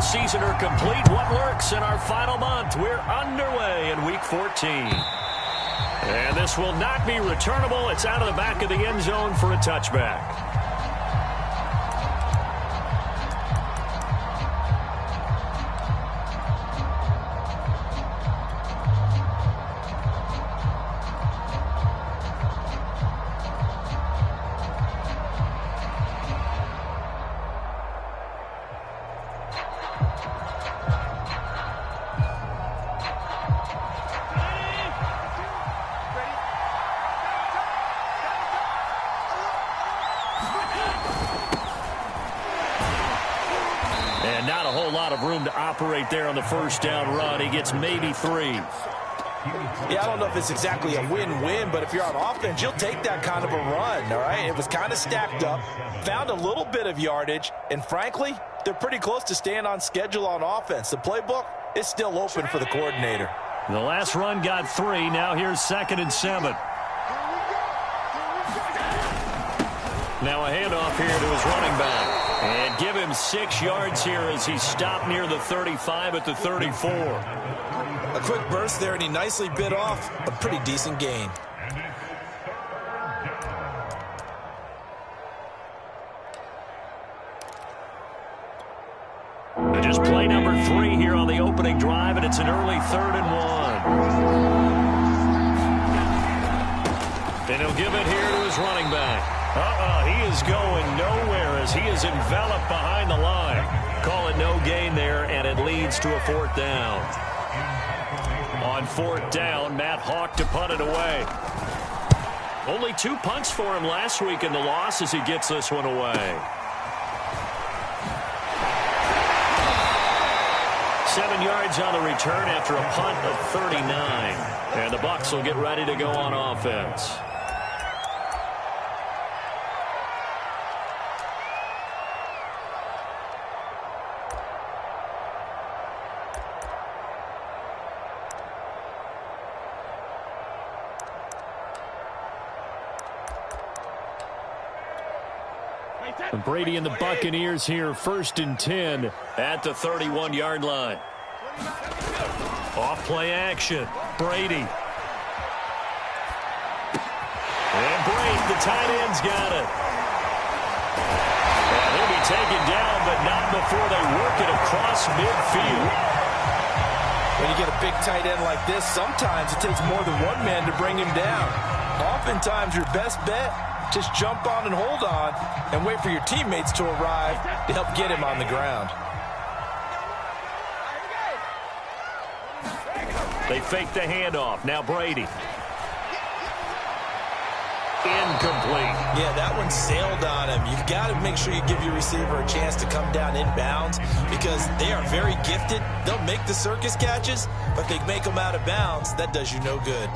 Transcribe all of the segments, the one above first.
season are complete. What lurks in our final month? We're underway in Week 14. And this will not be returnable. It's out of the back of the end zone for a touchback. Not a whole lot of room to operate there on the first down run. He gets maybe 3. Yeah, I don't know if it's exactly a win-win, but if you're on offense, you'll take that kind of a run, all right? It was kind of stacked up, found a little bit of yardage, and frankly, they're pretty close to staying on schedule on offense. The playbook is still open for the coordinator. The last run got 3. Now here's 2nd and 7. Now a handoff here to his running back. And give him 6 yards here as he stopped near the 35 at the 34. A quick burst there, and he nicely bit off a pretty decent gain. Just play number 3 here on the opening drive, and it's an early 3rd and 1. And he'll give it here to his running back. He is going nowhere as he is enveloped behind the line. Call it no gain there, and it leads to a 4th down. On 4th down, Matt Hawk to punt it away. Only 2 punts for him last week in the loss as he gets this one away. 7 yards on the return after a punt of 39. And the Bucs will get ready to go on offense. And Brady and the Buccaneers here, 1st and 10 at the 31-yard line. Off play action. Brady. And Brady, the tight end's got it. And he'll be taken down, but not before they work it across midfield. When you get a big tight end like this, sometimes it takes more than one man to bring him down. Oftentimes, your best bet, just jump on and hold on and wait for your teammates to arrive to help get him on the ground. They fake the handoff. Now Brady. Incomplete. Yeah, that one sailed on him. You've got to make sure you give your receiver a chance to come down inbounds because they are very gifted. They'll make the circus catches, but they make them out of bounds. That does you no good.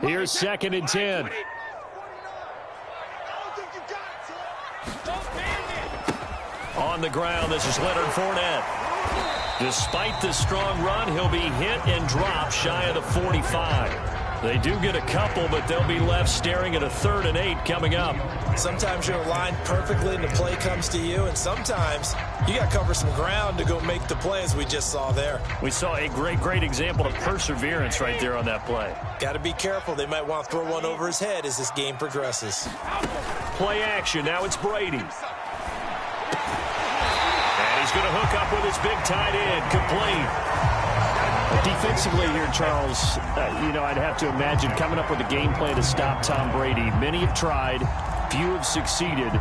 Here's 2nd and 10. On the ground, this is Leonard Fournette. Despite the strong run, he'll be hit and dropped shy of the 45. They do get a couple, but they'll be left staring at a 3rd and 8 coming up. Sometimes you're aligned perfectly and the play comes to you, and sometimes you got to cover some ground to go make the play, as we just saw there. We saw a great example of perseverance right there on that play. Got to be careful. They might want to throw one over his head as this game progresses. Play action. Now it's Brady. And he's going to hook up with his big tight end. Complete. Defensively here, Charles, I'd have to imagine coming up with a game plan to stop Tom Brady. Many have tried. Few have succeeded.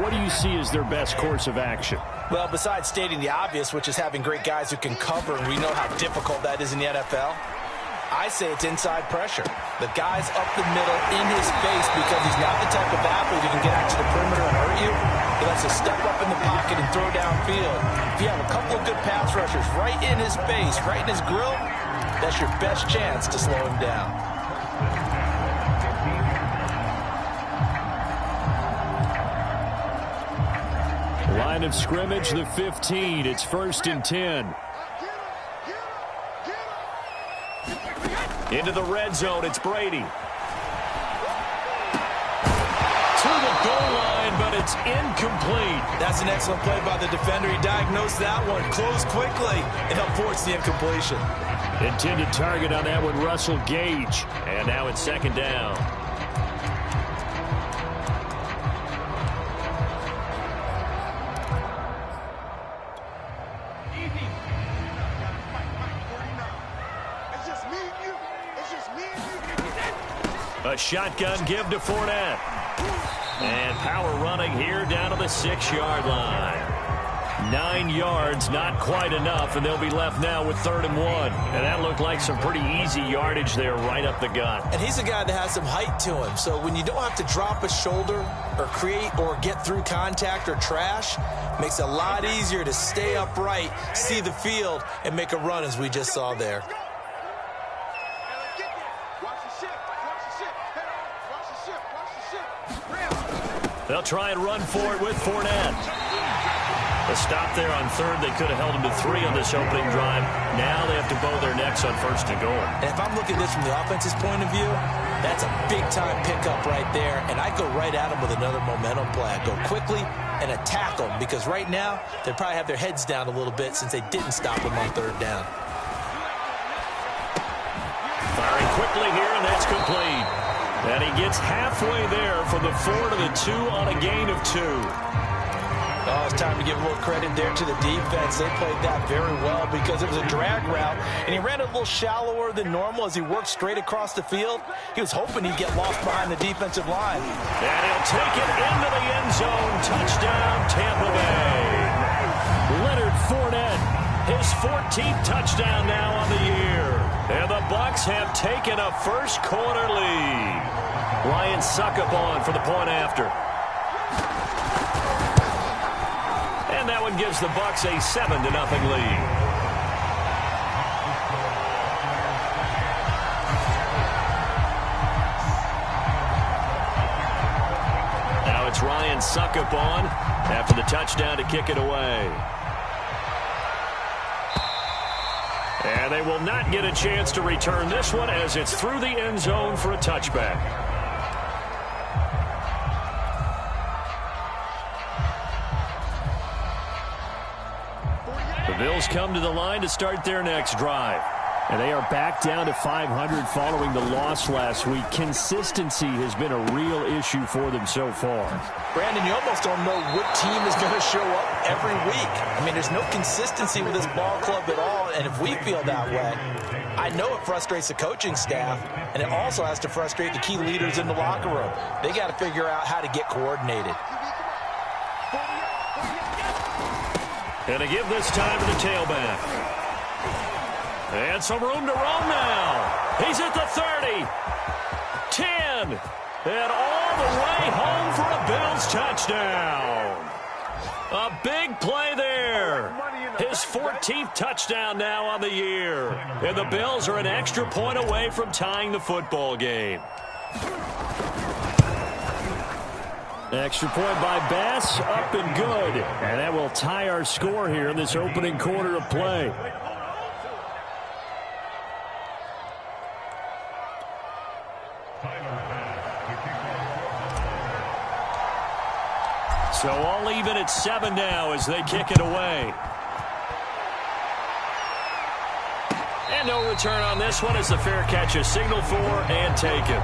What do you see as their best course of action? Well, besides stating the obvious, which is having great guys who can cover, and we know how difficult that is in the NFL, I say it's inside pressure. The guy's up the middle in his face because he's not the type of athlete who can get out to the perimeter and hurt you. He likes to step up in the pocket and throw downfield. If you have a couple of good pass rushers right in his face, right in his grill, that's your best chance to slow him down. Line line of scrimmage, the 15. It's 1st and 10. Into the red zone, it's Brady. To the goal line, but it's incomplete. That's an excellent play by the defender. He diagnosed that one, closed quickly, and helped force the incompletion. Intended target on that one, Russell Gage. And now it's 2nd down. A shotgun give to Fournette. And power running here down to the 6-yard line. 9 yards, not quite enough, and they'll be left now with 3rd and 1. And that looked like some pretty easy yardage there right up the gut. And he's a guy that has some height to him, so when you don't have to drop a shoulder or create or get through contact or trash, makes it a lot easier to stay upright, see the field, and make a run as we just saw there. They'll try and run for it with Fournette. A stop there on 3rd. They could have held him to 3 on this opening drive. Now they have to bow their necks on 1st and goal. And if I'm looking at this from the offense's point of view, that's a big-time pickup right there. And I go right at him with another momentum play. I go quickly and attack them because right now they probably have their heads down a little bit since they didn't stop him on 3rd down. Firing quickly here, and that's complete. And he gets halfway there from the 4 to the 2 on a gain of 2. Oh, it's time to give a little credit there to the defense. They played that very well because it was a drag route, and he ran a little shallower than normal as he worked straight across the field. He was hoping he'd get lost behind the defensive line. And he'll take it into the end zone. Touchdown, Tampa Bay. Leonard Fournette, his 14th touchdown now on the year. And the Bucs have taken a first-quarter lead. Ryan Suckup on for the point after. And that one gives the Bucs a 7-0 lead. Now it's Ryan Suckup on after the touchdown to kick it away. And they will not get a chance to return this one as it's through the end zone for a touchback. The Bills come to the line to start their next drive. And they are back down to 500 following the loss last week. Consistency has been a real issue for them so far. Brandon, you almost don't know what team is going to show up every week. I mean, there's no consistency with this ball club at all, and if we feel that way, I know it frustrates the coaching staff, and it also has to frustrate the key leaders in the locker room. They got to figure out how to get coordinated. And to give this time to the tailback. And some room to roam now. He's at the 30. 10. And all the way home for a Bills touchdown. A big play there. His 14th touchdown now on the year. And the Bills are an extra point away from tying the football game. Extra point by Bass, up and good. And that will tie our score here in this opening quarter of play. So all even at 7 now as they kick it away. And no return on this one as the fair catch is signaled for and taken.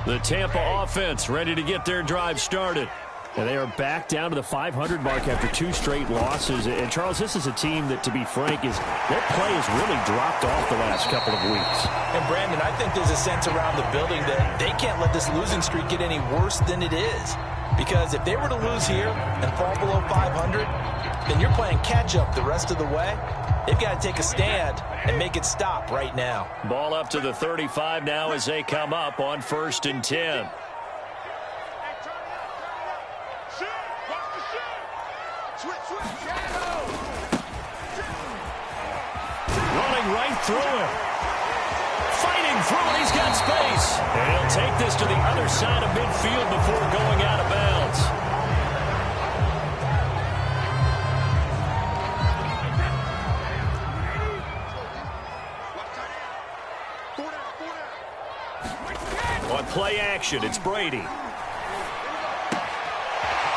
The Tampa offense ready to get their drive started. And they are back down to the 500 mark after 2 straight losses. And, Charles, this is a team that, to be frank, their play has really dropped off the last couple of weeks. And, Brandon, I think there's a sense around the building that they can't let this losing streak get any worse than it is. Because if they were to lose here and fall below 500, then you're playing catch-up the rest of the way. They've got to take a stand and make it stop right now. Ball up to the 35 now as they come up on 1st and 10. Running right through him. Fighting through it. He's got space. And he'll take this to the other side of midfield before going out of bounds. On play action, it's Brady.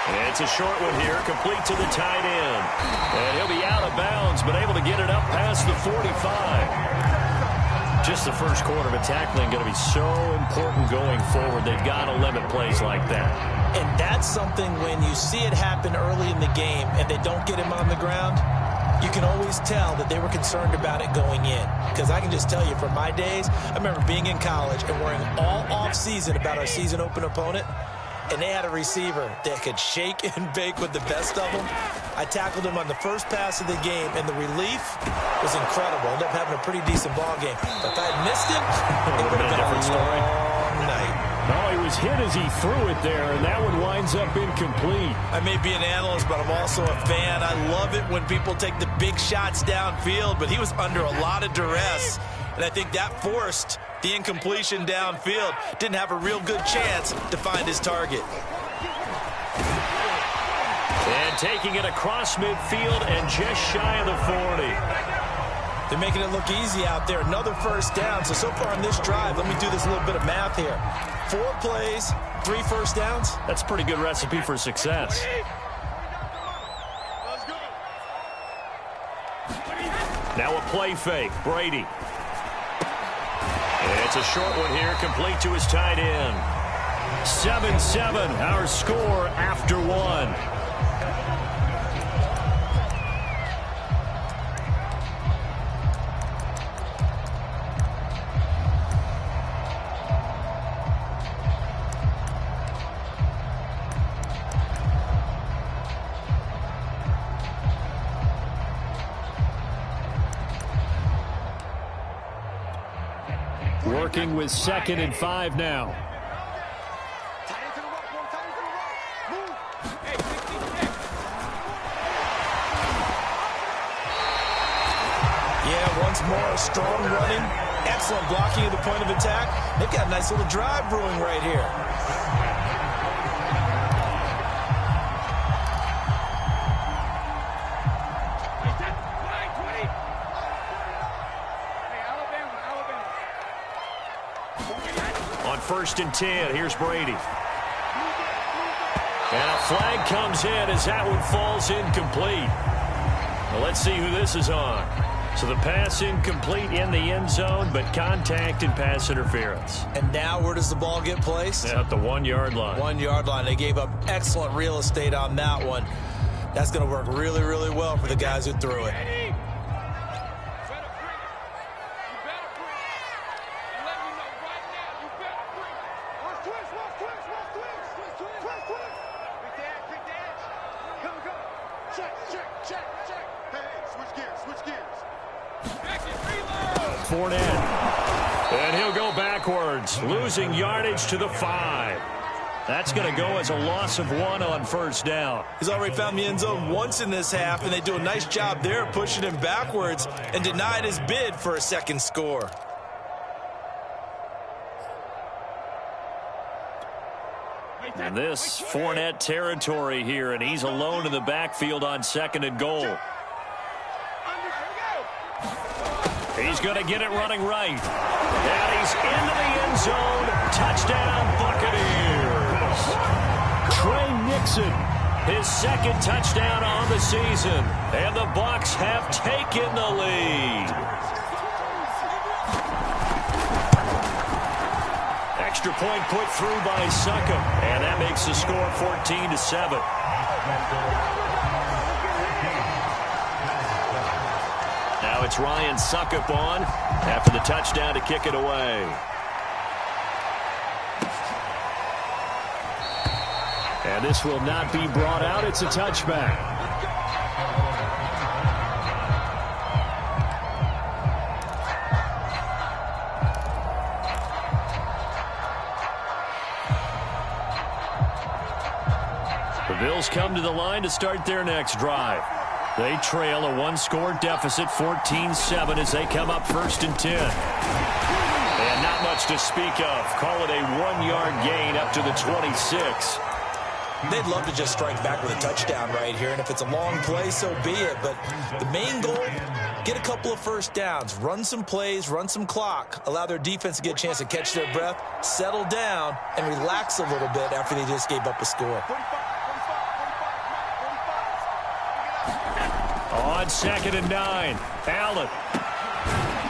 And it's a short one here, complete to the tight end. And he'll be out of bounds, but able to get it up past the 45. Just the first quarter of a tackling going to be so important going forward. They've got to limit plays like that. And that's something when you see it happen early in the game and they don't get him on the ground, you can always tell that they were concerned about it going in. Because I can just tell you from my days, I remember being in college and worrying all off-season about our season open opponent, and they had a receiver that could shake and bake with the best of them. I tackled him on the first pass of the game, and the relief was incredible. Ended up having a pretty decent ball game. But if I had missed him, it would have been a different story. Night. No, he was hit as he threw it there, and that one winds up incomplete. I may be an analyst, but I'm also a fan. I love it when people take the big shots downfield, but he was under a lot of duress, and I think that forced the incompletion downfield. Didn't have a real good chance to find his target. And taking it across midfield and just shy of the 40. They're making it look easy out there. Another first down. So far on this drive, let me do this little bit of math here. 4 plays, 3 first downs. That's a pretty good recipe for success. Now a play fake. Brady. And it's a short one here, complete to his tight end. 7-7, our score after 1. Working with 2nd and 5 now. Yeah, once more, strong running, excellent blocking at the point of attack. They've got a nice little drive brewing right here. On 1st and 10, here's Brady. And a flag comes in as that one falls incomplete. Well, let's see who this is on. So the pass incomplete in the end zone, but contact and pass interference. And now where does the ball get placed? At the 1-yard line. 1-yard line. They gave up excellent real estate on that one. That's going to work really, really well for the guys who threw it. Fournette. And he'll go backwards, losing yardage to the 5. That's going to go as a loss of 1 on 1st down. He's already found the end zone once in this half, and they do a nice job there pushing him backwards and denied his bid for a 2nd score. And this Fournette territory here, and he's alone in the backfield on 2nd and goal. He's going to get it running right. And he's into the end zone. Touchdown, Buccaneers. Trey Nixon. His 2nd touchdown on the season. And the Bucs have taken the lead. Extra point put through by Succop. And that makes the score 14-7. Now it's Ryan Succop on after the touchdown to kick it away. And this will not be brought out. It's a touchback. Bills come to the line to start their next drive. They trail a one-score deficit, 14-7, as they come up 1st and 10. And not much to speak of. Call it a 1-yard gain up to the 26. They'd love to just strike back with a touchdown right here, and if it's a long play, so be it. But the main goal, get a couple of first downs, run some plays, run some clock, allow their defense to get a chance to catch their breath, settle down, and relax a little bit after they just gave up a score. On 2nd and 9, Allen.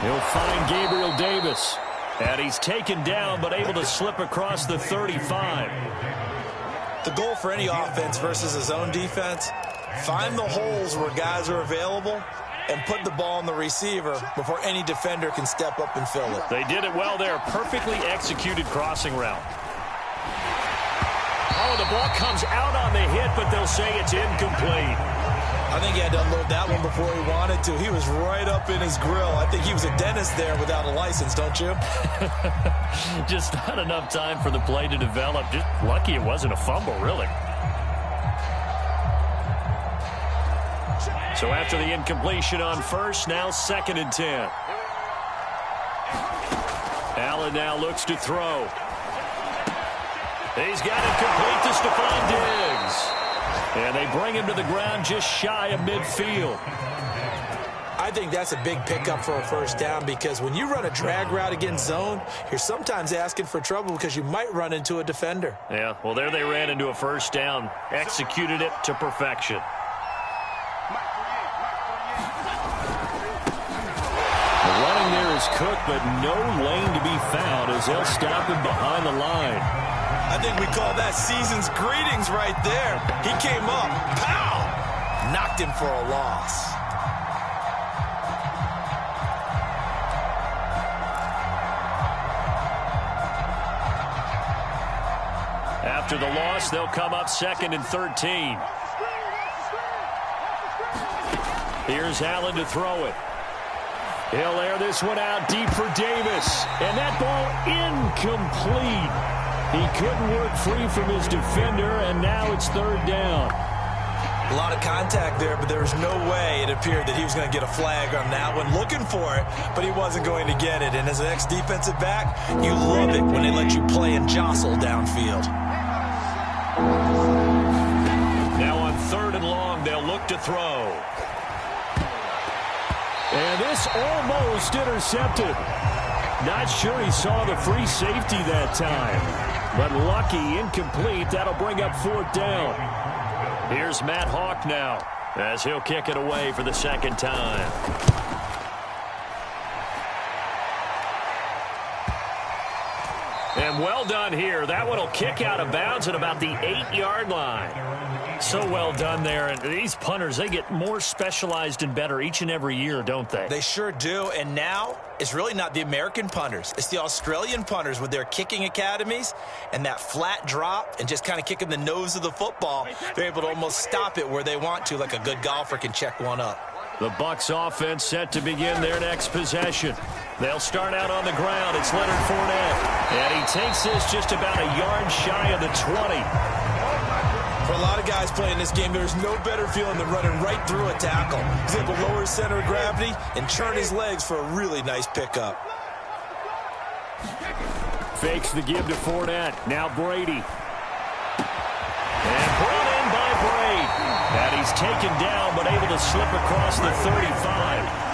He'll find Gabriel Davis. And he's taken down, but able to slip across the 35. The goal for any offense versus a zone defense, find the holes where guys are available and put the ball on the receiver before any defender can step up and fill it. They did it well there. Perfectly executed crossing route. Oh, the ball comes out on the hit, but they'll say it's incomplete. I think he had to unload that one before he wanted to. He was right up in his grill. I think he was a dentist there without a license, don't you? Just not enough time for the play to develop. Just lucky it wasn't a fumble, really. So after the incompletion on 1st, now 2nd and 10. Allen now looks to throw. He's got it complete to Stephon Diggs. And they bring him to the ground just shy of midfield. I think that's a big pickup for a first down because when you run a drag route against zone, you're sometimes asking for trouble because you might run into a defender. Yeah, well, there they ran into a first down. Executed it to perfection. The running there is Cook, but no lane to be found as they'll stop him behind the line. I think we call that season's greetings right there. He came up, pow, knocked him for a loss. After the loss, they'll come up 2nd and 13. Here's Allen to throw it. He'll air this one out deep for Davis. And that ball incomplete. He couldn't work free from his defender, and now it's 3rd down. A lot of contact there, but there was no way it appeared that he was going to get a flag on that one. Looking for it, but he wasn't going to get it. And as an ex-defensive back, you love it when they let you play and jostle downfield. Now on 3rd and long, they'll look to throw. And this almost intercepted. Not sure he saw the free safety that time. But lucky, incomplete. That'll bring up 4th down. Here's Matt Hawk now as he'll kick it away for the 2nd time. And well done here. That one will kick out of bounds at about the 8-yard line. So well done there. And these punters, they get more specialized and better each and every year, don't they? They sure do. And now it's really not the American punters. It's the Australian punters with their kicking academies and that flat drop and just kind of kicking the nose of the football. They're able to almost stop it where they want to, like a good golfer can check one up. The Bucs offense set to begin their next possession. They'll start out on the ground. It's Leonard Fournette. And he takes this just about a yard shy of the 20. For a lot of guys playing this game, there's no better feeling than running right through a tackle. He's able to lower his center of gravity and turn his legs for a really nice pickup. Fakes the give to Fournette. Now Brady. And brought in by Brady. And he's taken down, but able to slip across the 35.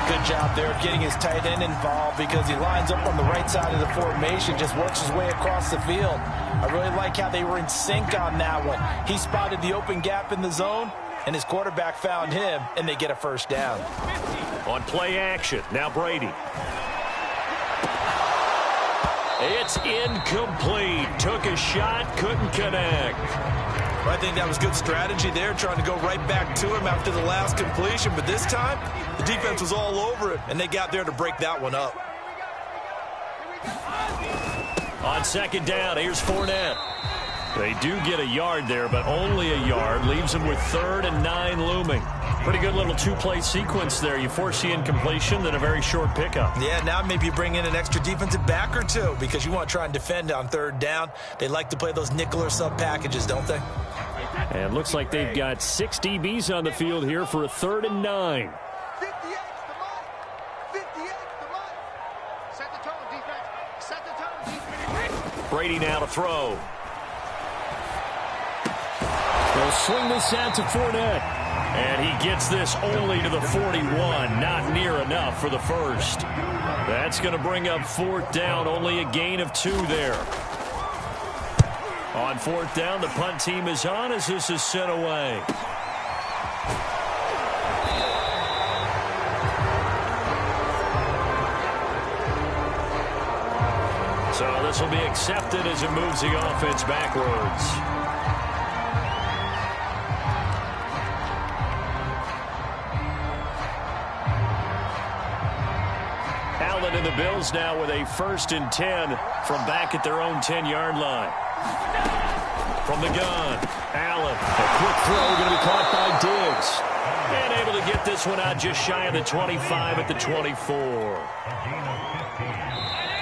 Good job there getting his tight end involved because he lines up on the right side of the formation, just works his way across the field. I really like how they were in sync on that one. He spotted the open gap in the zone, and his quarterback found him, and they get a first down. On play action, now Brady. It's incomplete. Took a shot, couldn't connect. I think that was good strategy there, trying to go right back to him after the last completion. But this time, the defense was all over it, and they got there to break that one up. On 2nd down, here's Fournette. They do get a yard there, but only a yard. Leaves them with 3rd and 9 looming. Pretty good little two-play sequence there. You force the incompletion, then a very short pickup. Yeah, now maybe you bring in an extra defensive back or two because you want to try and defend on 3rd down. They like to play those nickel or sub packages, don't they? And looks like they've got 6 DBs on the field here for a 3rd and 9. 58 the mark. 58 the mark. Set the tone, defense. Set the tone, defense. Brady now to throw. They'll swing this out to Fournette. And he gets this only to the 41. Not near enough for the first. That's going to bring up 4th down. Only a gain of 2 there. On 4th down, the punt team is on as this is sent away. So this will be accepted as it moves the offense backwards. Allen and the Bills now with a 1st and 10 from back at their own 10-yard line. From the gun, Allen. A quick throw going to be caught by Diggs. And able to get this one out just shy of the 25 at the 24.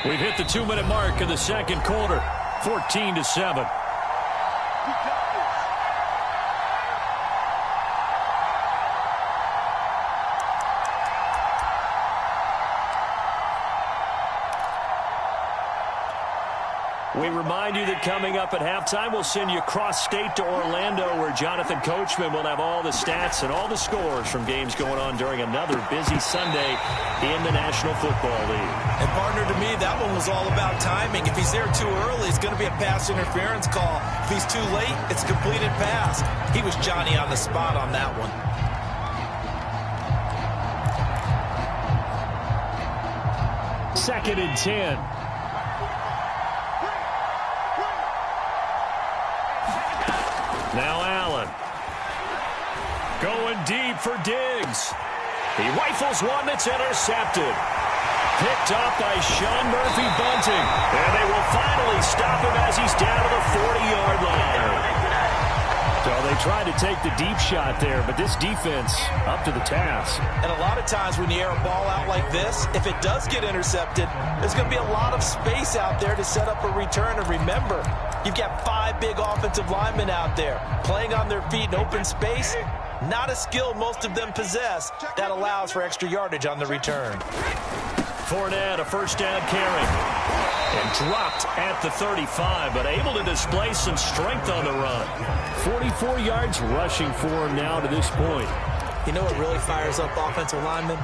We've hit the 2-minute mark of the second quarter. 14-7. We remind you that coming up at halftime, we'll send you cross-state to Orlando, where Jonathan Coachman will have all the stats and all the scores from games going on during another busy Sunday in the National Football League. And partner, to me, that one was all about timing. If he's there too early, it's going to be a pass interference call. If he's too late, it's a completed pass. He was Johnny on the spot on that one. 2nd and 10. Now Allen. Going deep for Diggs. He rifles one that's intercepted. Picked up by Sean Murphy-Bunting. And they will finally stop him as he's down to the 40-yard line. So they tried to take the deep shot there, but this defense up to the task. And a lot of times when you air a ball out like this, if it does get intercepted, there's going to be a lot of space out there to set up a return. And remember, you've got 5 big offensive linemen out there playing on their feet in open space. Not a skill most of them possess that allows for extra yardage on the return. Fournette, a 1st down carry. And dropped at the 35, but able to display some strength on the run. 44 yards rushing for him now to this point. You know what really fires up offensive linemen?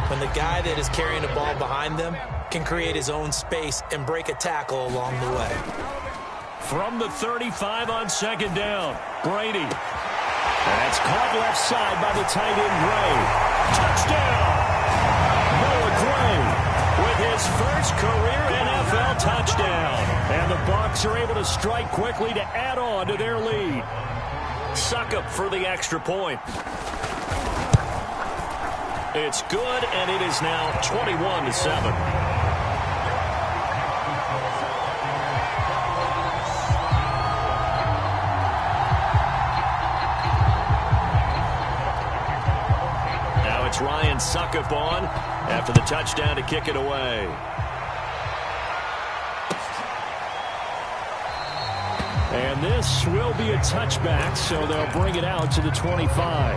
When the guy that is carrying the ball behind them can create his own space and break a tackle along the way. From the 35 on 2nd down, Brady. That's caught left side by the tight end, Gray. Touchdown! Noah Gray with his first career NFL touchdown. And the Bucs are able to strike quickly to add on to their lead. Suckup for the extra point. It's good, and it is now 21-7. Ryan Suckup on after the touchdown to kick it away. And this will be a touchback, so they'll bring it out to the 25.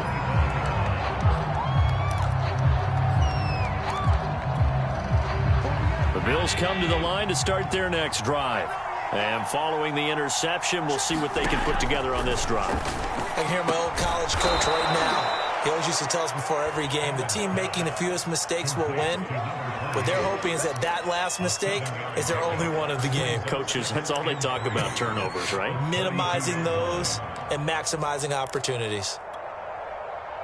The Bills come to the line to start their next drive. And following the interception, we'll see what they can put together on this drive. I can hear my old college coach right now. He always used to tell us before every game, the team making the fewest mistakes will win. What they're hoping is that last mistake is their only one of the game. Coaches, that's all they talk about, turnovers, right? Minimizing those and maximizing opportunities.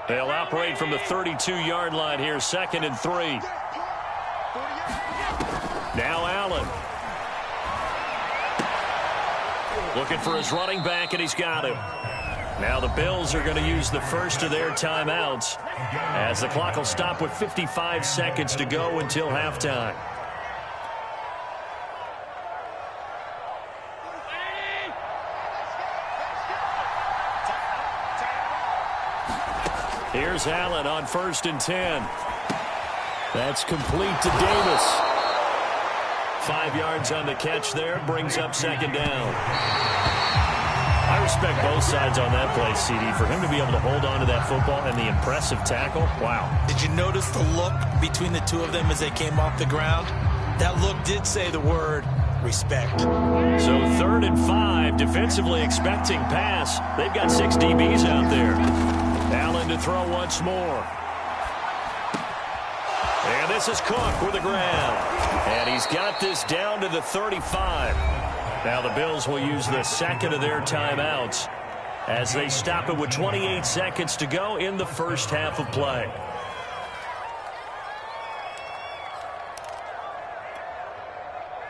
They'll operate from the 32-yard line here, 2nd and 3. Now Allen. Looking for his running back, and he's got him. Now the Bills are going to use the first of their timeouts as the clock will stop with 55 seconds to go until halftime. Here's Allen on 1st and 10. That's complete to Davis. 5 yards on the catch there, brings up 2nd down. I respect both sides on that play, CD. For him to be able to hold on to that football and the impressive tackle, wow. Did you notice the look between the two of them as they came off the ground? That look did say the word respect. So 3rd and 5, defensively expecting pass. They've got 6 DBs out there. Allen to throw once more. And this is Cook with a grab. And he's got this down to the 35. Now the Bills will use the second of their timeouts as they stop it with 28 seconds to go in the first half of play.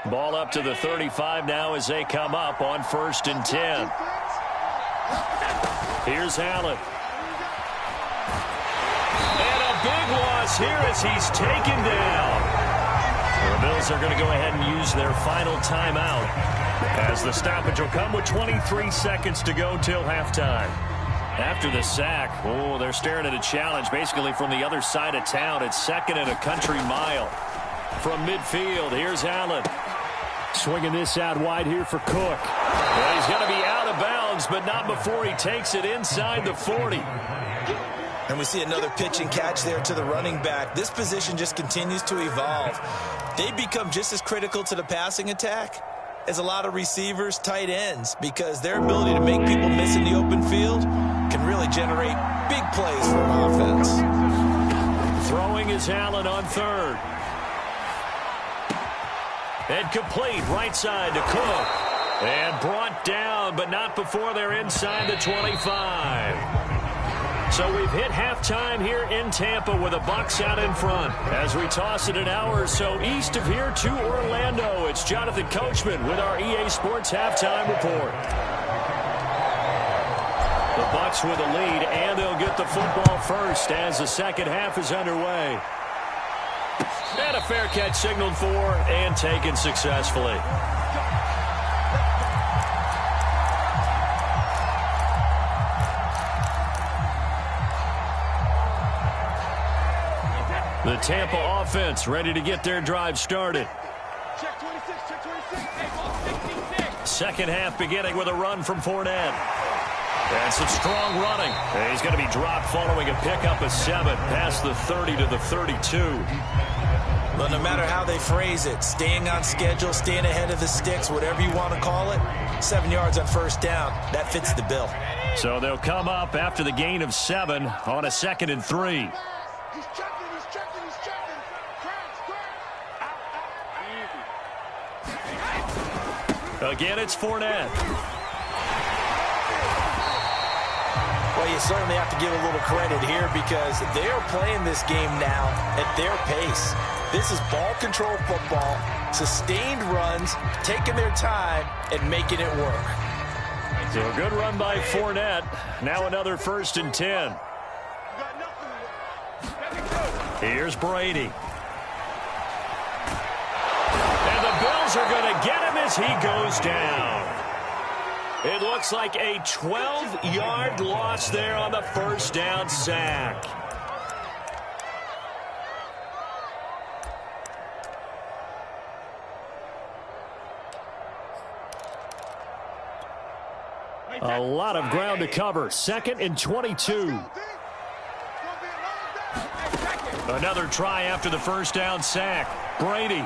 Ball up to the 35 now as they come up on 1st and 10. Here's Allen. And a big loss here as he's taken down. The Bills are going to go ahead and use their final timeout as the stoppage will come with 23 seconds to go till halftime. After the sack, oh, they're staring at a challenge basically from the other side of town. It's 2nd and a country mile. From midfield, here's Allen. Swinging this out wide here for Cook. Well, he's going to be out of bounds, but not before he takes it inside the 40. And we see another pitch and catch there to the running back. This position just continues to evolve. They become just as critical to the passing attack as a lot of receivers, tight ends, because their ability to make people miss in the open field can really generate big plays for an offense. Throwing is Allen on 3rd. And complete right side to Cook. And brought down, but not before they're inside the 25. So we've hit halftime here in Tampa with the Bucs out in front. As we toss it an hour or so east of here to Orlando, it's Jonathan Coachman with our EA Sports Halftime Report. The Bucs with a lead, and they'll get the football first as the second half is underway. And a fair catch signaled for and taken successfully. The Tampa offense ready to get their drive started. Check 26, check 26. Hey, ball 66. Second half beginning with a run from Fournette. And some strong running. And he's going to be dropped following a pickup of 7 past the 30 to the 32. Well, no matter how they phrase it, staying on schedule, staying ahead of the sticks, whatever you want to call it, 7 yards on 1st down, that fits the bill. So they'll come up after the gain of 7 on a 2nd and 3. He's checking, he's checking, he's checking. Crash, Again, it's Fournette. Well, you certainly have to give a little credit here because they are playing this game now at their pace. This is ball control football, sustained runs, taking their time, and making it work. So a good run by Fournette. Now another 1st and 10. Here's Brady. And the Bills are going to get him as he goes down. It looks like a 12-yard loss there on the 1st down sack. A lot of ground to cover. 2nd and 22. Another try after the 1st down sack. Brady.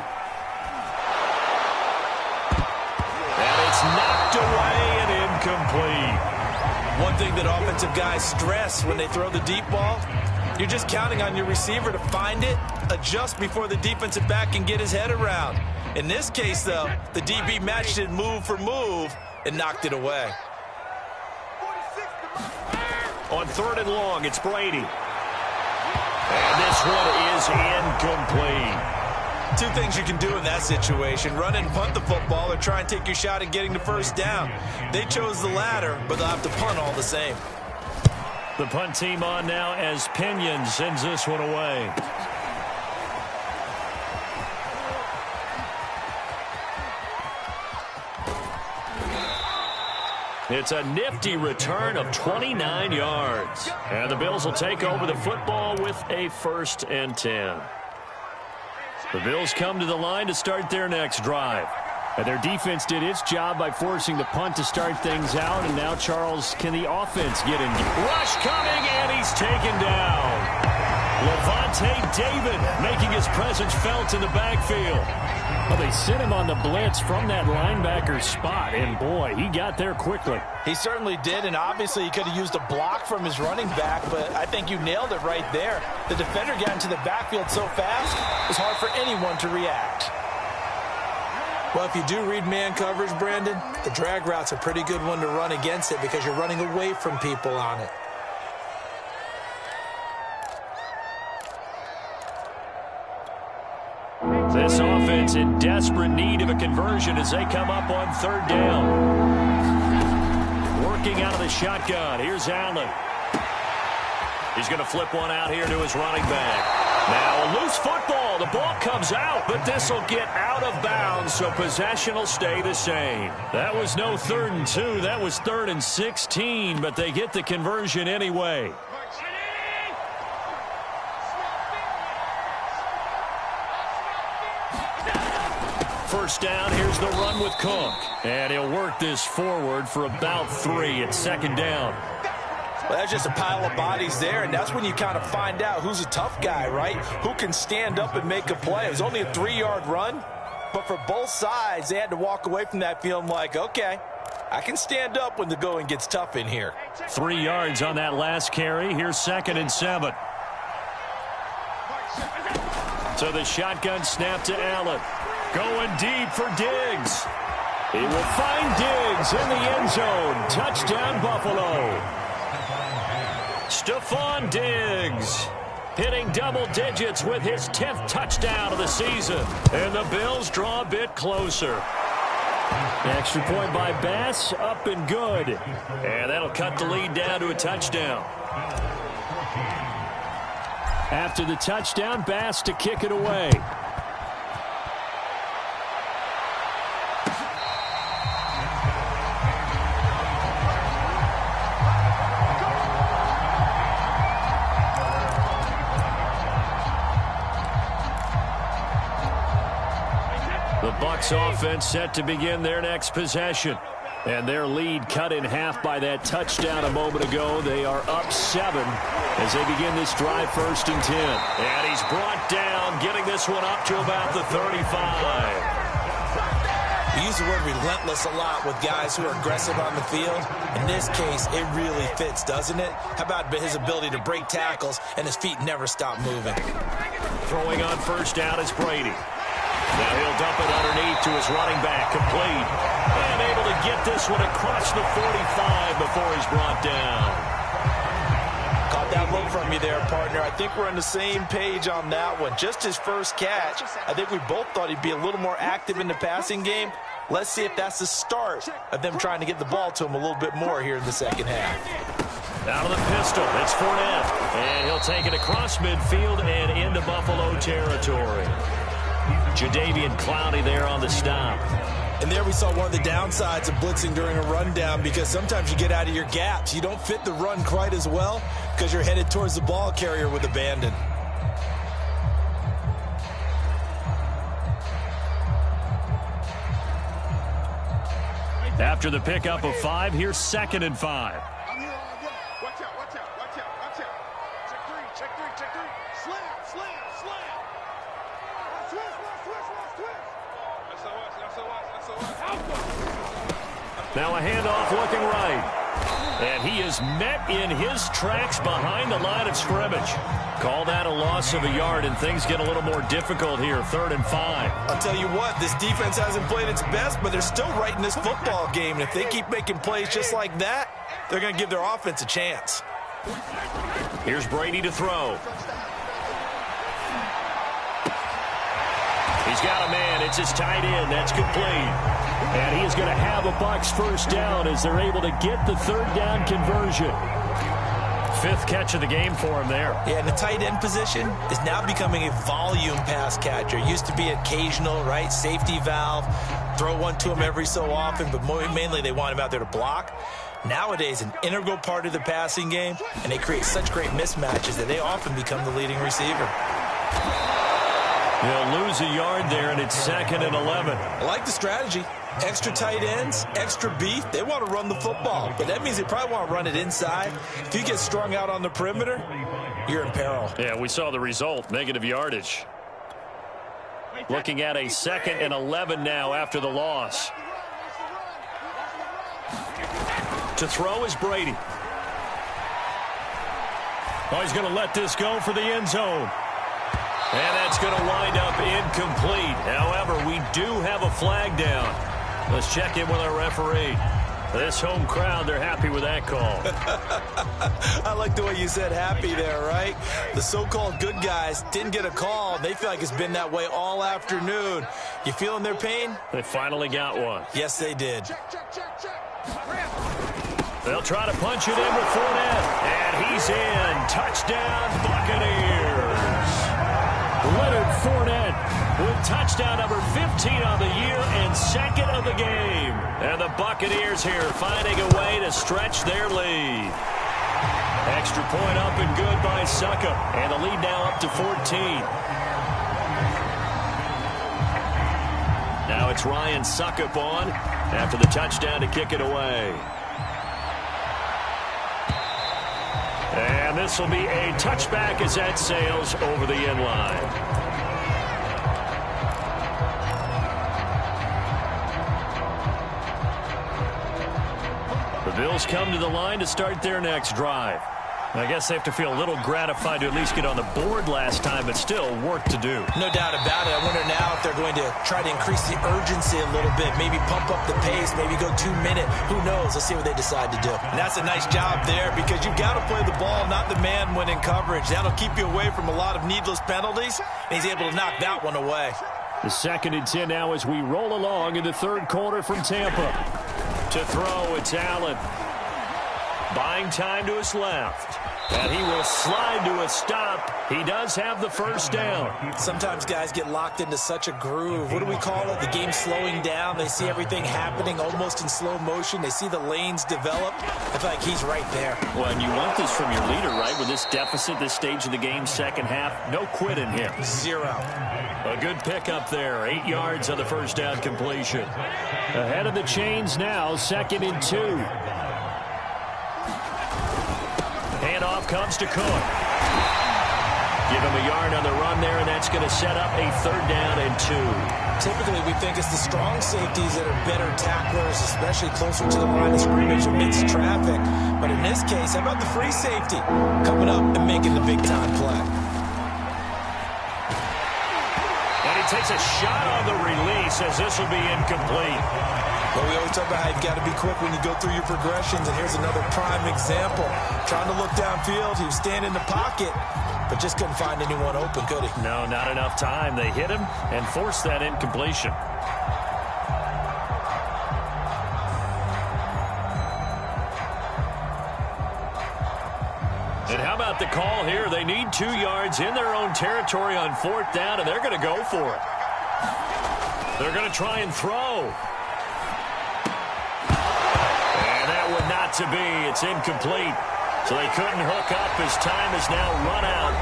And it's knocked away and incomplete. One thing that offensive guys stress when they throw the deep ball, you're just counting on your receiver to find it, adjust before the defensive back can get his head around. In this case, though, the DB matched it move for move and knocked it away. On 3rd and long, it's Brady. And this one is incomplete. 2 things you can do in that situation: run and punt the football, or try and take your shot at getting the 1st down. They chose the latter, but they'll have to punt all the same. The punt team on now as Pinion sends this one away. It's a nifty return of 29 yards. And the Bills will take over the football with a 1st and 10. The Bills come to the line to start their next drive. And their defense did its job by forcing the punt to start things out. And now, Charles, can the offense get in? Rush coming, and he's taken down. Levante David making his presence felt in the backfield. Well, they sent him on the blitz from that linebacker spot, and boy, he got there quickly. He certainly did, and obviously he could have used a block from his running back, but I think you nailed it right there. The defender got into the backfield so fast, it was hard for anyone to react. Well, if you do read man coverage, Brandon, the drag route's a pretty good one to run against it because you're running away from people on it. This offense in desperate need of a conversion as they come up on third down. Working out of the shotgun. Here's Allen. He's going to flip one out here to his running back. Now a loose football. The ball comes out, but this will get out of bounds, so possession will stay the same. That was no 3rd and 2. That was 3rd and 16, but they get the conversion anyway. First down, here's the run with Cook. And he'll work this forward for about 3 at second down. Well, that's just a pile of bodies there, and that's when you kind of find out who's a tough guy, right? Who can stand up and make a play. It was only a 3-yard run, but for both sides, they had to walk away from that feeling like, okay, I can stand up when the going gets tough in here. 3 yards on that last carry. Here's 2nd and 7. So the shotgun snap to Allen. Going deep for Diggs. He will find Diggs in the end zone. Touchdown, Buffalo. Stephon Diggs hitting double digits with his 10th touchdown of the season. And the Bills draw a bit closer. Extra point by Bass, up and good. And that'll cut the lead down to a touchdown. After the touchdown, Bass to kick it away. Bucs offense set to begin their next possession. And their lead cut in half by that touchdown a moment ago. They are up 7 as they begin this drive, 1st and 10. And he's brought down, getting this one up to about the 35. We use the word relentless a lot with guys who are aggressive on the field. In this case, it really fits, doesn't it? How about his ability to break tackles and his feet never stop moving? Throwing on first down is Brady. Now he'll dump it underneath to his running back, complete. And able to get this one across the 45 before he's brought down. Caught that look from you there, partner. I think we're on the same page on that one. Just his first catch. I think we both thought he'd be a little more active in the passing game. Let's see if that's the start of them trying to get the ball to him a little bit more here in the second half. Out of the pistol, it's Fournette. And he'll take it across midfield and into Buffalo territory. Jadeveon Clowney there on the stop. And there we saw one of the downsides of blitzing during a rundown, because sometimes you get out of your gaps. You don't fit the run quite as well because you're headed towards the ball carrier with abandon. After the pickup of 5, here's 2nd and 5. I'm here all day. Watch out, watch out, watch out, watch out. Check 3, check 3, check 3. Slam, slam, slam. Twist. Now a handoff looking right. And he is met in his tracks behind the line of scrimmage. Call that a loss of a yard, and things get a little more difficult here, 3rd and 5. I'll tell you what, this defense hasn't played its best, but they're still right in this football game. And if they keep making plays just like that, they're going to give their offense a chance. Here's Brady to throw. He's got a man. It's his tight end. That's complete. And he is going to have a Bucs first down as they're able to get the 3rd down conversion. 5th catch of the game for him there. Yeah, and the tight end position is now becoming a volume pass catcher. Used to be occasional, right? Safety valve. Throw one to him every so often, but mainly they want him out there to block. Nowadays, an integral part of the passing game, and they create such great mismatches that they often become the leading receiver. He'll lose a yard there, and it's 2nd and 11. I like the strategy. Extra tight ends, extra beef. They want to run the football, but that means they probably want to run it inside. If you get strung out on the perimeter, you're in peril. Yeah, we saw the result, negative yardage. Looking at a 2nd and 11 now after the loss. To throw is Brady. Oh, he's going to let this go for the end zone. And that's going to wind up incomplete. However, we do have a flag down. Let's check in with our referee. This home crowd, they're happy with that call. I like the way you said happy there, right? The so-called good guys didn't get a call. They feel like it's been that way all afternoon. You feeling their pain? They finally got one. Yes, they did. They'll try to punch it in with Fournette. And he's in. Touchdown, Buccaneers. Leonard Fournette with touchdown number 15 on the year and 2nd of the game. And the Buccaneers here finding a way to stretch their lead. Extra point up and good by Suckup. And the lead now up to 14. Now it's Ryan Suckup on after the touchdown to kick it away. And this will be a touchback as that sails over the end line. The Bills come to the line to start their next drive. I guess they have to feel a little gratified to at least get on the board last time, but still work to do. No doubt about it. I wonder now if they're going to try to increase the urgency a little bit, maybe pump up the pace, maybe go 2 minute. Who knows? Let's see what they decide to do. And that's a nice job there because you've got to play the ball, not the man when in coverage. That'll keep you away from a lot of needless penalties, and he's able to knock that one away. The 2nd and 10 now as we roll along in the third quarter from Tampa. To throw, it's Allen. Buying time to his left. And he will slide to a stop. He does have the first down. Sometimes guys get locked into such a groove. What do we call it? The game slowing down. They see everything happening almost in slow motion. They see the lanes develop. I feel like he's right there. Well, and you want this from your leader, right? With this deficit, this stage of the game, second half, no quit in him. 0. A good pickup there. 8 yards on the first down completion. Ahead of the chains now, 2nd and 2. Handoff comes to Cook. Give him a yard on the run there, and that's going to set up a 3rd down and 2. Typically, we think it's the strong safeties that are better tacklers, especially closer to the line of scrimmage amidst traffic. But in this case, how about the free safety coming up and making the big-time play? And he takes a shot on the release as this will be incomplete. But we always talk about how you've got to be quick when you go through your progressions, and here's another prime example. Trying to look downfield, he was standing in the pocket, but just couldn't find anyone open, could he? No, not enough time. They hit him and forced that incompletion. And how about the call here? They need 2 yards in their own territory on 4th down, and they're going to go for it. They're going to try and throw. Not to be. It's incomplete. So they couldn't hook up as time is now run out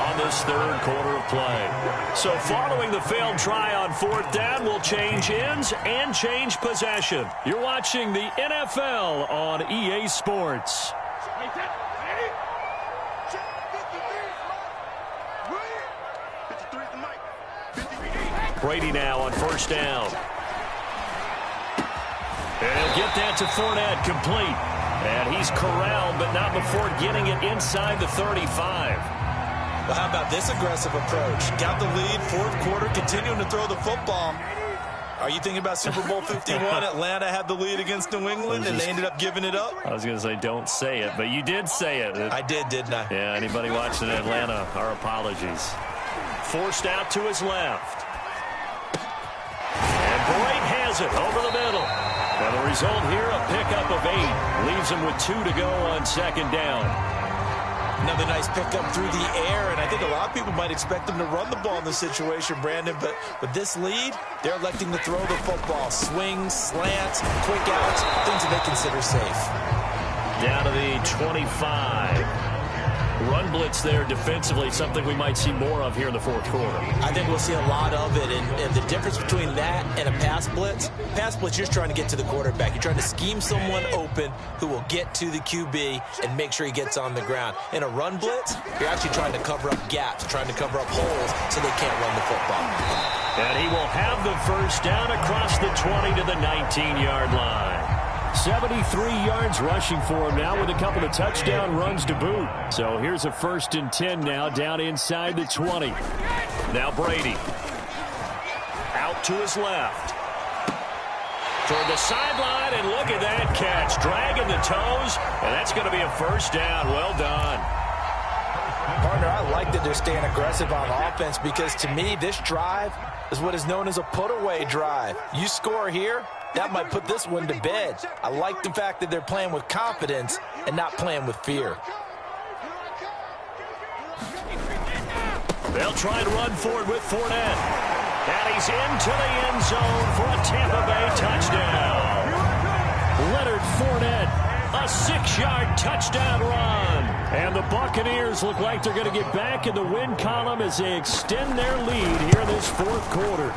on this 3rd quarter of play. So following the failed try on 4th down, we'll change ends and change possession. You're watching the NFL on EA Sports. Brady now on 1st down. And he'll get that to Fournette, complete. And he's corralled, but not before getting it inside the 35. Well, how about this aggressive approach? Got the lead, 4th quarter, continuing to throw the football. Are you thinking about Super Bowl 51? Atlanta had the lead against New England, and they ended up giving it up? I was going to say, don't say it, but you did say it. I did, didn't I? Yeah, anybody watching Atlanta, our apologies. Forced out to his left. And Boyd has it over the middle. And the result here, a pickup of 8. Leaves him with 2 to go on 2nd down. Another nice pickup through the air, and I think a lot of people might expect them to run the ball in this situation, Brandon, but with this lead, they're electing to throw the football. Swings, slants, quick outs, things that they consider safe. Down to the 25. Run blitz there defensively, something we might see more of here in the fourth quarter. I think we'll see a lot of it, and the difference between that and a pass blitz, you're just trying to get to the quarterback. You're trying to scheme someone open who will get to the QB and make sure he gets on the ground. In a run blitz, you're actually trying to cover up gaps, trying to cover up holes so they can't run the football. And he will have the first down across the 20 to the 19-yard line. 73 yards rushing for him now with a couple of touchdown runs to boot. So here's a 1st and 10 now down inside the 20. Now Brady. Out to his left. Toward the sideline, and look at that catch. Dragging the toes, and that's going to be a first down. Well done. Partner, I like that they're staying aggressive on offense because to me, this drive is what is known as a put-away drive. You score here, that might put this one to bed. I like the fact that they're playing with confidence and not playing with fear. They'll try and run forward with Fournette. And he's into the end zone for a Tampa Bay touchdown. Leonard Fournette, a 6-yard touchdown run. And the Buccaneers look like they're going to get back in the win column as they extend their lead here in this fourth quarter.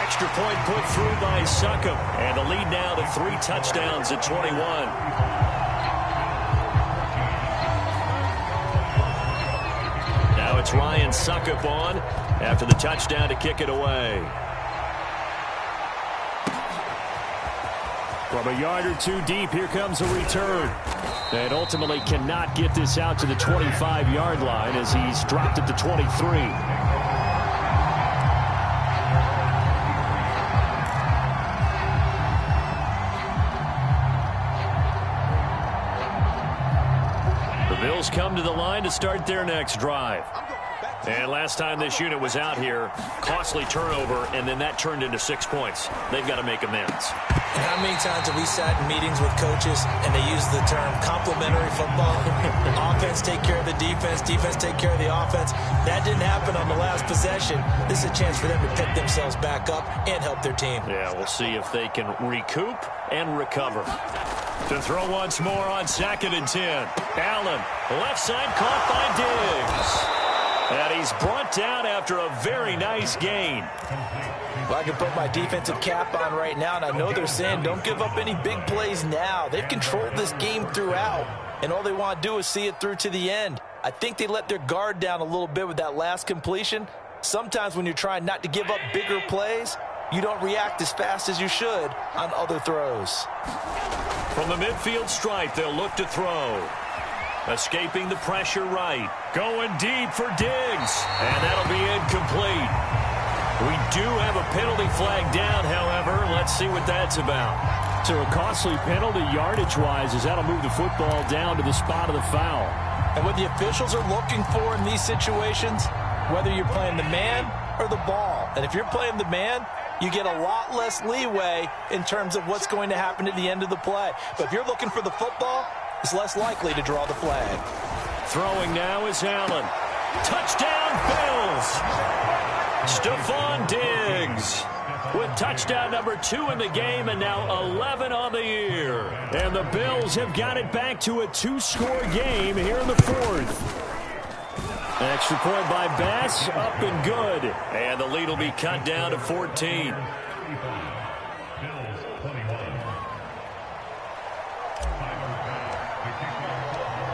Extra point put through by Succop. And the lead now to 3 touchdowns at 21. Now it's Ryan Succop on after the touchdown to kick it away. From a yard or two deep, here comes a return. And ultimately cannot get this out to the 25-yard line as he's dropped it to 23. Bills come to the line to start their next drive. And last time this unit was out here, costly turnover, and then that turned into 6 points. They've got to make amends. And how many times have we sat in meetings with coaches and they use the term complementary football? Offense take care of the defense, defense take care of the offense. That didn't happen on the last possession. This is a chance for them to pick themselves back up and help their team. Yeah, we'll see if they can recoup and recover. To throw once more on 2nd and 10. Allen, left side, caught by Diggs. And he's brought down after a very nice gain. Well, I can put my defensive cap on right now, and I know they're saying don't give up any big plays now. They've controlled this game throughout, and all they want to do is see it through to the end. I think they let their guard down a little bit with that last completion. Sometimes when you're trying not to give up bigger plays, you don't react as fast as you should on other throws. From the midfield stripe, they'll look to throw. Escaping the pressure right. Going deep for Diggs. And that'll be incomplete. We do have a penalty flag down, however. Let's see what that's about. So a costly penalty yardage-wise as that'll move the football down to the spot of the foul. And what the officials are looking for in these situations, whether you're playing the man or the ball. And if you're playing the man, you get a lot less leeway in terms of what's going to happen at the end of the play. But if you're looking for the football, it's less likely to draw the flag. Throwing now is Allen. Touchdown, Bills! Stephon Diggs with touchdown number 2 in the game and now 11 on the year. And the Bills have got it back to a 2-score game here in the fourth. Extra point by Bass, up and good. And the lead will be cut down to 14.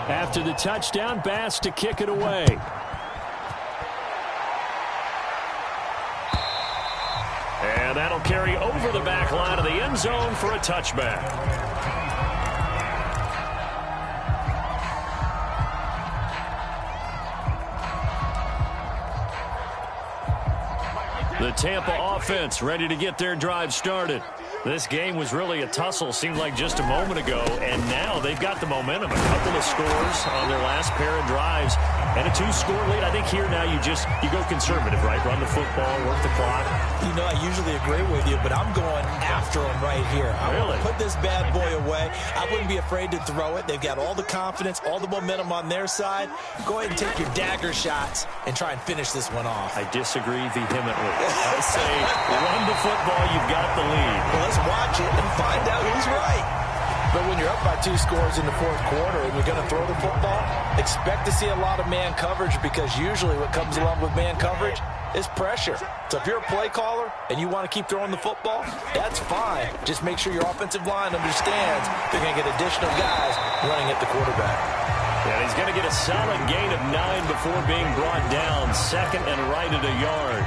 After the touchdown, Bass to kick it away. And that'll carry over the back line of the end zone for a touchback. The Tampa offense ready to get their drive started. This game was really a tussle, seemed like just a moment ago, and now they've got the momentum. A couple of scores on their last pair of drives, and a 2-score lead. I think here now you go conservative, right? Run the football, work the clock. You know, I usually agree with you, but I'm going after them right here. I want to put this bad boy away. I wouldn't be afraid to throw it. They've got all the confidence, all the momentum on their side. Go ahead and take your dagger shots and try and finish this one off. I disagree vehemently. I say run the football, you've got the lead. Well, let's watch it and find out who's right. But when you're up by 2 scores in the fourth quarter and you're going to throw the football, expect to see a lot of man coverage, because usually what comes along with man coverage is pressure. So if you're a play caller and you want to keep throwing the football, that's fine. Just make sure your offensive line understands they're going to get additional guys running at the quarterback. And he's going to get a solid gain of 9 before being brought down. Second and right at a yard.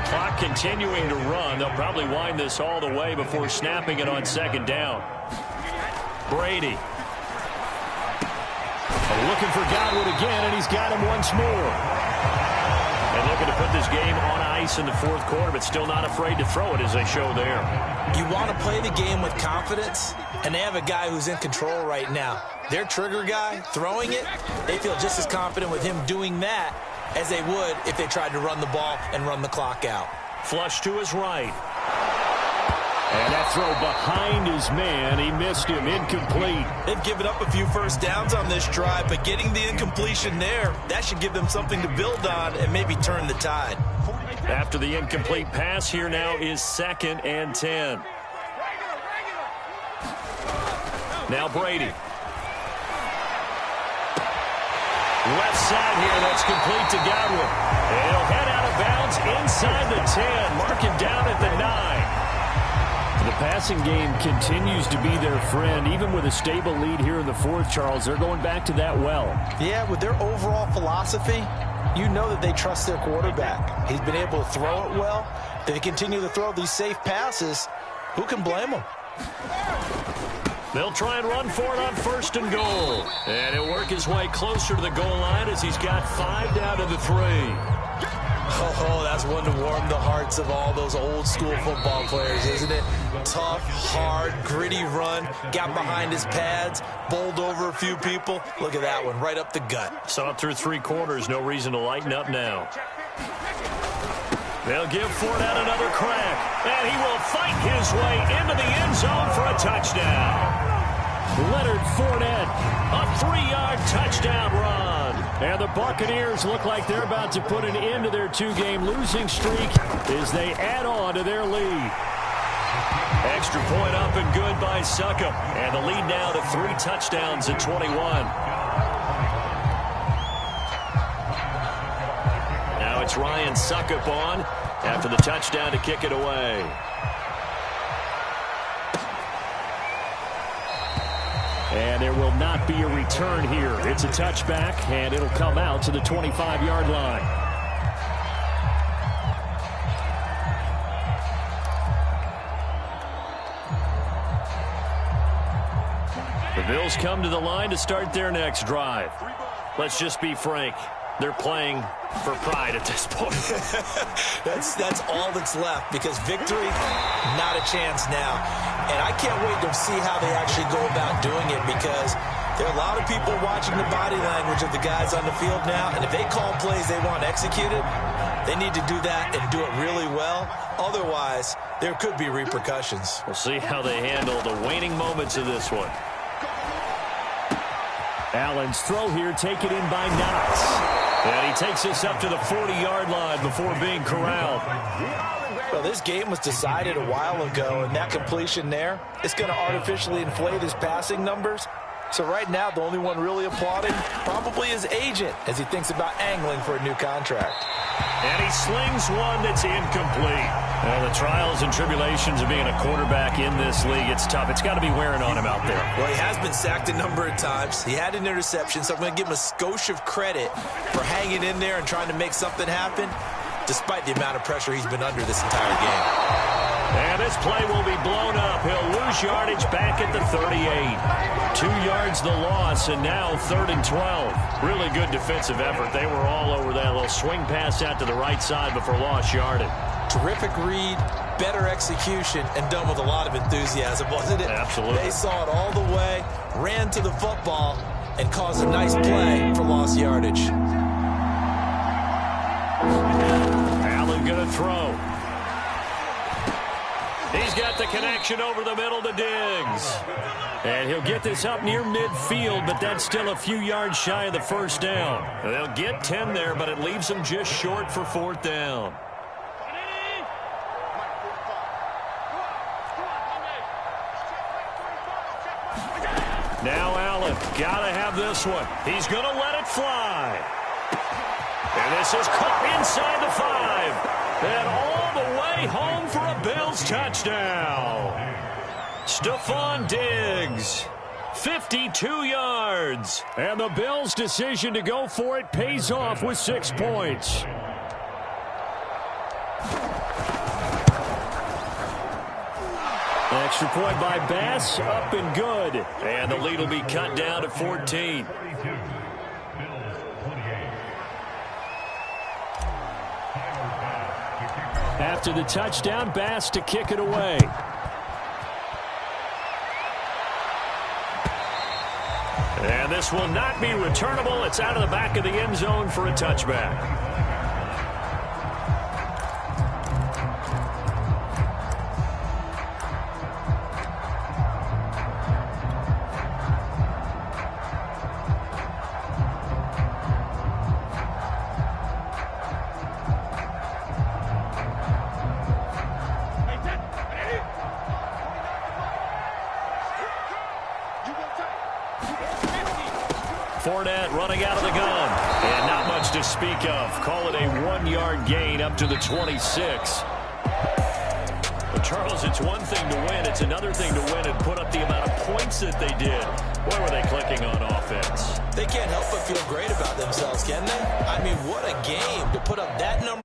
Clock continuing to run. They'll probably wind this all the way before snapping it on second down. Brady. Looking for Godwin again, and he's got him once more. And looking to put this game on ice in the fourth quarter, but still not afraid to throw it, as they show there. You want to play the game with confidence, and they have a guy who's in control right now. Their trigger guy, throwing it, they feel just as confident with him doing that as they would if they tried to run the ball and run the clock out. Flush to his right. And that throw behind his man, he missed him, incomplete. They've given up a few first downs on this drive, but getting the incompletion there, that should give them something to build on and maybe turn the tide. After the incomplete pass, here now is 2nd and 10. Now Brady. Left side here, that's complete to Godwin. And he'll head out of bounds inside the 10. Mark him down at the 9. The passing game continues to be their friend. Even with a stable lead here in the fourth, Charles, they're going back to that well. Yeah, with their overall philosophy, you know that they trust their quarterback. He's been able to throw it well. If they continue to throw these safe passes, who can blame them? They'll try and run for it on 1st and goal. And he'll work his way closer to the goal line as he's got 5 down to the 3. Oh, that's one to warm the hearts of all those old school football players, isn't it? Tough, hard, gritty run, got behind his pads, bowled over a few people. Look at that one, right up the gut. Saw it through 3 quarters, no reason to lighten up now. They'll give Fournette another crack, and he will fight his way into the end zone for a touchdown. Leonard Fournette, a 3-yard touchdown run. And the Buccaneers look like they're about to put an end to their 2-game losing streak as they add on to their lead. Extra point up and good by Succop. And the lead now to 3 touchdowns at 21. Now it's Ryan Succop on after the touchdown to kick it away. And there will not be a return here. It's a touchback, and it'll come out to the 25-yard line. The Bills come to the line to start their next drive. Let's just be frank. They're playing for pride at this point. That's all that's left, because victory, not a chance now. And I can't wait to see how they actually go about doing it, because there are a lot of people watching the body language of the guys on the field now, and if they call plays they want executed, they need to do that and do it really well. Otherwise, there could be repercussions. We'll see how they handle the waning moments of this one. Allen's throw here taken in by Knox. And he takes us up to the 40-yard line before being corralled. Well, this game was decided a while ago, and that completion there, it's going to artificially inflate his passing numbers. So right now, the only one really applauding probably his agent as he thinks about angling for a new contract. And he slings one that's incomplete. Well, the trials and tribulations of being a quarterback in this league, it's tough. It's got to be wearing on him out there. Well, he has been sacked a number of times. He had an interception, so I'm going to give him a skosh of credit for hanging in there and trying to make something happen, despite the amount of pressure he's been under this entire game. And this play will be blown up. He'll lose yardage back at the 38. 2 yards the loss, and now 3rd and 12. Really good defensive effort. They were all over that little swing pass out to the right side before lost yardage. Terrific read, better execution, and done with a lot of enthusiasm, wasn't it? Absolutely. They saw it all the way, ran to the football, and caused a nice play for lost yardage. Allen going to throw. He's got the connection over the middle to Diggs. And he'll get this up near midfield, but that's still a few yards shy of the first down. They'll get 10 there, but it leaves them just short for 4th down. Gotta have this one. He's going to let it fly. And this is caught inside the 5. And all the way home for a Bills touchdown. Stephon Diggs, 52 yards. And the Bills' decision to go for it pays off with 6 points. Extra point by Bass, up and good. And the lead will be cut down to 14. After the touchdown, Bass to kick it away. And this will not be returnable. It's out of the back of the end zone for a touchback. Fournette running out of the gun. And not much to speak of. Call it a 1-yard gain up to the 26. Well, Charles, it's one thing to win. It's another thing to win and put up the amount of points that they did. Where were they clicking on offense? They can't help but feel great about themselves, can they? I mean, what a game to put up that number.